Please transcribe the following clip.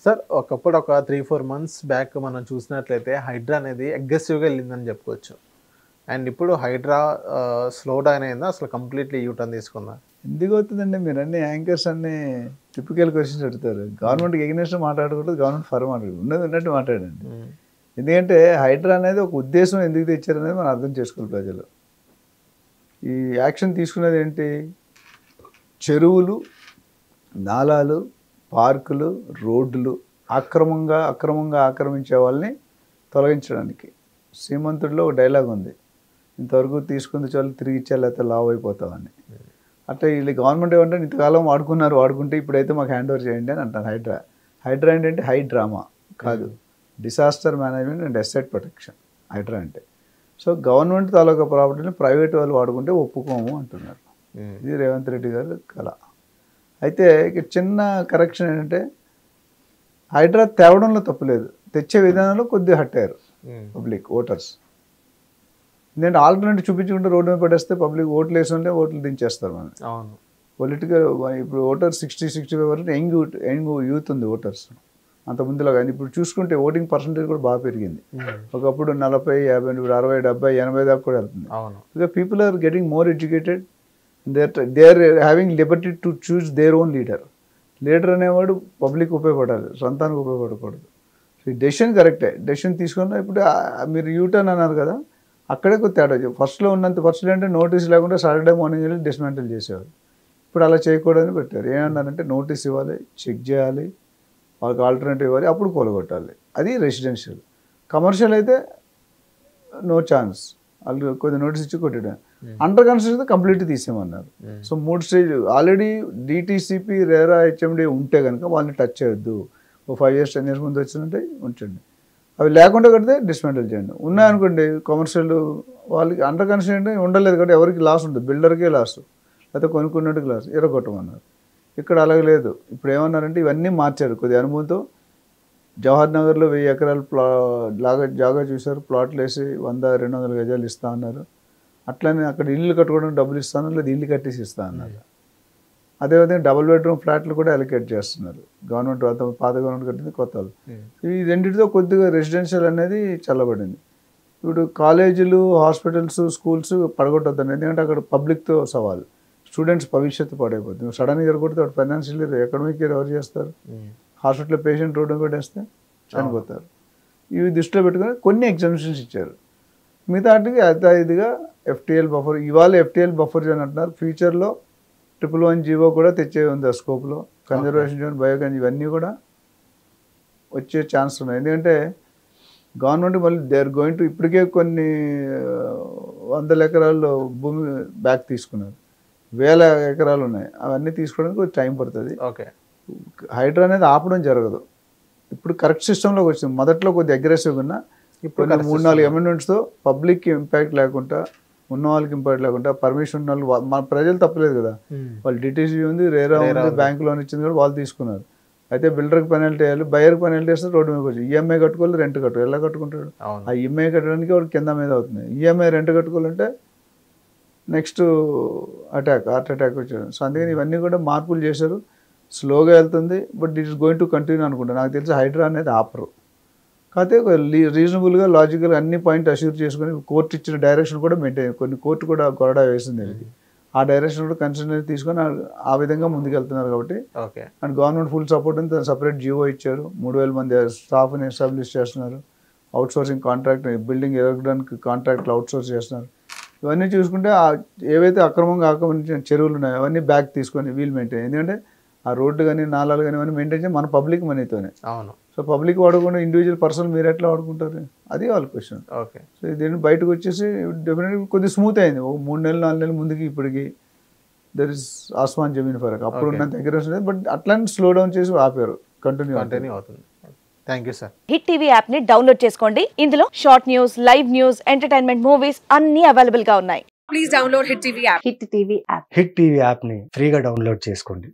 Sir ఒకప్పుడు ఒక 3-4 months back మనం చూసినట్లయితే హైడ్రా అనేది అగ్రెసివ్గా వెళ్ళిందని చెప్పుకోవచ్చు. అండ్ ఇప్పుడు హైడ్రా స్లో డౌన్ అయిందా, అసలు కంప్లీట్లీ యూటర్న్ తీసుకుందా? ఎందుకు అవుతుందండి? మీరు అన్ని యాంకర్స్ అన్ని టిపికల్ క్వశ్చన్స్ అడుగుతారు. గవర్నమెంట్కి ఎగ్నెస్ట్ మాట్లాడకూడదు, గవర్నమెంట్ ఫర్ మాట్లాడకూడదు, ఉన్నది ఉన్నట్టు మాట్లాడండి. ఎందుకంటే హైడ్రా అనేది ఒక ఉద్దేశం ఎందుకు తెచ్చారనేది మనం అర్థం చేసుకోవాలి ప్రజలు. ఈ యాక్షన్ తీసుకునేది ఏంటి? చెరువులు, నాలాలు, పార్కులు, రోడ్లు అక్రమంగా ఆక్రమించే వాళ్ళని తొలగించడానికి. శ్రీమంతుడిలో ఒక డైలాగ్ ఉంది, ఇంతవరకు తీసుకుంది చాలు తిరిగి ఇచ్చా లేకపోతే లావ్ అయిపోతామని. అట్లా వీళ్ళు గవర్నమెంట్ ఏమంటే ఇంతకాలం వాడుకుంటే ఇప్పుడైతే మాకు హ్యాండ్ ఓవర్ చేయండి అని అంటారు. హైడ్రా ఏంటంటే హై డ్రామా కాదు, disaster management and asset protection HYDRAA అంటే. సో గవర్నమెంట్ తాలూకా ప్రాపర్టీని ప్రైవేట్ వాళ్ళు వాడుకుంటే ఒప్పుకోము అంటున్నారు. ఇది రేవంత్ రెడ్డి గారు కళ. అయితే ఇక చిన్న కరెక్షన్ ఏంటంటే హైడ్రా తేవడంలో తప్పులేదు, తెచ్చే విధానంలో కొద్దిగా హట్టారు పబ్లిక్ ఓటర్స్. ఎందుకంటే ఆల్టర్నేటివ్ చూపించుకుంటే రోడ్డు మీద పడేస్తే పబ్లిక్ ఓట్లు వేసుకుంటే ఓట్లు దించేస్తారు మనం. అవును, పొలిటికల్ ఇప్పుడు ఓటర్స్ 60-65 వరకు యంగ్ యూత్ ఉంది ఓటర్స్. అంత ముందులో కానీ ఇప్పుడు చూసుకుంటే ఓటింగ్ పర్సంటేజ్ కూడా బాగా పెరిగింది. ఒకప్పుడు 40, 50, ఇప్పుడు 60, 70, 80 దాకా కూడా వెళ్తుంది. Because people are getting more educated, they are having liberty to choose their own leader. Leader అనేవాడు పబ్లిక్ ఉపయోగపడాలి, సొంతానికి ఉపయోగపడకూడదు. సో ఈ డెసిషన్ కరెక్టే, డెసిషన్ తీసుకున్నా. ఇప్పుడు మీరు యూటర్న్ అన్నారు కదా, అక్కడే కొద్ది తేడా. ఫస్ట్లో అంటే నోటీస్ లేకుండా సాటర్డే మార్నింగ్ వెళ్ళి డిస్మాంటిల్ చేసేవారు. ఇప్పుడు అలా చేయకూడదని పెట్టారు. ఏమన్నారంటే నోటీస్ ఇవ్వాలి, చెక్ చేయాలి, వాళ్ళకి ఆల్టర్నేటివ్ ఇవ్వాలి, అప్పుడు కూలగొట్టాలి. అది రెసిడెన్షియల్. కమర్షియల్ అయితే నో ఛాన్స్, వాళ్ళు కొద్ది నోటీస్ ఇచ్చి కొట్టడం. అండర్ కన్స్ట్రక్షన్ అయితే కంప్లీట్గా తీసేయమన్నారు. So 3 stage already DTCP RERA HMD ఉంటే కనుక వాళ్ళని టచ్ చేయొద్దు. ఓ 5 years 10 years ముందు వచ్చినట్టే ఉంచండి. అవి లేకుండా కడితే డిస్మాంటిల్ చేయండి. ఉన్నాయనుకోండి కమర్షియల్ వాళ్ళకి అండర్ కన్స్ట్రక్షన్ ఉండలేదు కాబట్టి ఎవరికి లాస్ ఉంటుంది, బిల్డర్కే లాస్, లేకపోతే కొనుక్కున్నట్టుకి లాస్, ఎరగొట్టమన్నారు. ఇక్కడ అలాగే లేదు. ఇప్పుడు ఏమన్నారంటే ఇవన్నీ మార్చారు కొద్ది అనుభవంతో. జవహర్ నగర్లో 1000 ఎకరాలు జాగా చూశారు, ప్లాట్లు వేసి 100-200 గజాలు ఇస్తా అన్నారు. అట్లనే అక్కడ ఇల్లు కట్టుకోవడానికి డబ్బులు ఇస్తాను, లేదా ఇల్లు కట్టేసి ఇస్తా అన్నారు. అదేవిధంగా డబుల్ బెడ్రూమ్ ఫ్లాట్లు కూడా అలొకేట్ చేస్తున్నారు. గవర్నమెంట్ పాత గవర్నమెంట్ కట్టింది, కొత్త వాళ్ళు. ఈ రెండింటితో కొద్దిగా రెసిడెన్షియల్ అనేది చల్లబడింది. ఇప్పుడు కాలేజీలు, హాస్పిటల్స్, స్కూల్స్ పడగొట్టొద్దండి. ఎందుకంటే అక్కడ పబ్లిక్తో సవాల్, స్టూడెంట్స్ భవిష్యత్తు పాడైపోతుంది. సడన్గా ఎరగొడితే వాడు ఫైనాన్షియల్ ఎకడమిక్ ఇయర్ ఎవరు చేస్తారు? హాస్పిటల్లో పేషెంట్ రోడ్డు కొట్టేస్తే చనిపోతారు. ఇవి దృష్టిలో పెట్టుకొని కొన్ని ఎగ్జామినేషన్స్ ఇచ్చారు. మిగతా వాటికి ఇదిగా FTL బఫర్, ఇవాళ FTL బఫర్ అని అంటున్నారు. ఫ్యూచర్లో 111 జీవో కూడా తెచ్చే ఉంది ఆ స్కోప్లో. కన్జర్వేషన్ జోన్, బయోగంజ్ ఇవన్నీ కూడా వచ్చే ఛాన్స్ ఉన్నాయి. ఎందుకంటే గవర్నమెంట్ మళ్ళీ దే ఆర్ గోయింగ్ టు ఇప్పటికే కొన్ని 100 ఎకరాల్లో భూమి బ్యాక్ తీసుకున్నారు, 1000 ఎకరాలు ఉన్నాయి. అవన్నీ తీసుకోవడానికి కొంచెం టైం పడుతుంది. ఓకే, హైడ్రా అనేది ఆపడం జరగదు. ఇప్పుడు కరెక్ట్ సిస్టంలోకి వచ్చింది. మొదట్లో కొద్దిగా అగ్రెసివ్గా ఉన్నా ఇప్పుడు 3-4 అమెండ్మెంట్స్తో పబ్లిక్కి ఇంపాక్ట్ లేకుండా, ఉన్న వాళ్ళకి ఇంపాక్ట్ లేకుండా, పర్మిషన్ ఉన్న వాళ్ళు, మన ప్రజలు తప్పలేదు కదా, వాళ్ళు డిటీసీ ఉంది, రేరా ఉంది, బ్యాంక్ లోన్ ఇచ్చింది కూడా వాళ్ళు తీసుకున్నారు. అయితే బిల్డర్కి పెనాల్టీ వేయాలి, బయర్కి పెనాల్టీ వేస్తే రోడ్డు మీదకి వచ్చి ఈఎంఐ కట్టుకోవాలి, రెంట్ కట్టుకోవాలి. ఎలా కట్టుకుంటాడు? ఆ ఈఎంఐ కట్టడానికి వాడు కింద మీద అవుతుంది. ఈఎంఐ రెంట్ కట్టుకోవాలంటే నెక్స్ట్ హార్ట్ అటాక్ వచ్చాడు. సో అందుకని ఇవన్నీ కూడా మార్పులు చేశారు. స్లోగా వెళ్తుంది, but it is going to continue అనుకుంటాను. నాకు తెలిసి హైడ్రా అనేది ఆపరు. కాకపోతే రీజనబుల్గా, లాజికల్గా అన్ని పాయింట్ అష్యూర్ చేసుకుని కోర్టు ఇచ్చిన డైరెక్షన్ కూడా మెయింటైన్, కొన్ని కోర్టు కూడా కొరడా వేసింది అది, ఆ డైరెక్షన్ కూడా కన్సిడర్ తీసుకొని ఆ విధంగా ముందుకెళ్తున్నారు. కాబట్టి అండ్ గవర్నమెంట్ ఫుల్ సపోర్ట్ ఉంది. సపరేట్ జియో ఇచ్చారు, 3000 మంది స్టాఫ్ని ఎస్టాబ్లిష్ చేస్తున్నారు. అవుట్సోర్సింగ్ కాంట్రాక్ట్, బిల్డింగ్ ఎరగడానికి కాంట్రాక్ట్లు అవుట్సోర్స్ చేస్తున్నారు. ఇవన్నీ చూసుకుంటే ఏవైతే అక్రమంగా ఆక్రమించిన చెరువులు ఉన్నాయో అవన్నీ బ్యాక్ తీసుకొని వీళ్ళు మెయింటైన్. ఎందుకంటే ఆ రోడ్డు కానీ నాలాలు కానీ ఇవన్నీ మెయింటైన్ చేసి మన పబ్లిక్ మనీతోనే. అవును. సో పబ్లిక్ వాడకుండా ఇండివిజువల్ పర్సన్ మీరు ఎట్లా వాడుకుంటారు? అది వాళ్ళ క్వశ్చన్. ఓకే. సో దీన్ని బయటకు వచ్చేసి డెఫినెట్గా కొద్దిగా స్మూత్ అయింది. 3 నెలలు 4 నెలల ముందుకి ఇప్పటికి దర్ ఇస్ ఆస్మాన్ జమీన్ ఫరక్. అప్పుడు ఉన్న దగ్గర, బట్ అట్లానే స్లో డౌన్ చేసి ఆపారు. కంటిన్యూ అవుతుంది. Thank you sir. Hit TV app ని డౌన్లోడ్ చేసుకోండి. ఇందులో short news, live news, entertainment movies అన్ని అవైలబుల్ గా ఉన్నాయి. Please download hit TV app. Hit TV app ని ఫ్రీగా డౌన్లోడ్ చేసుకోండి.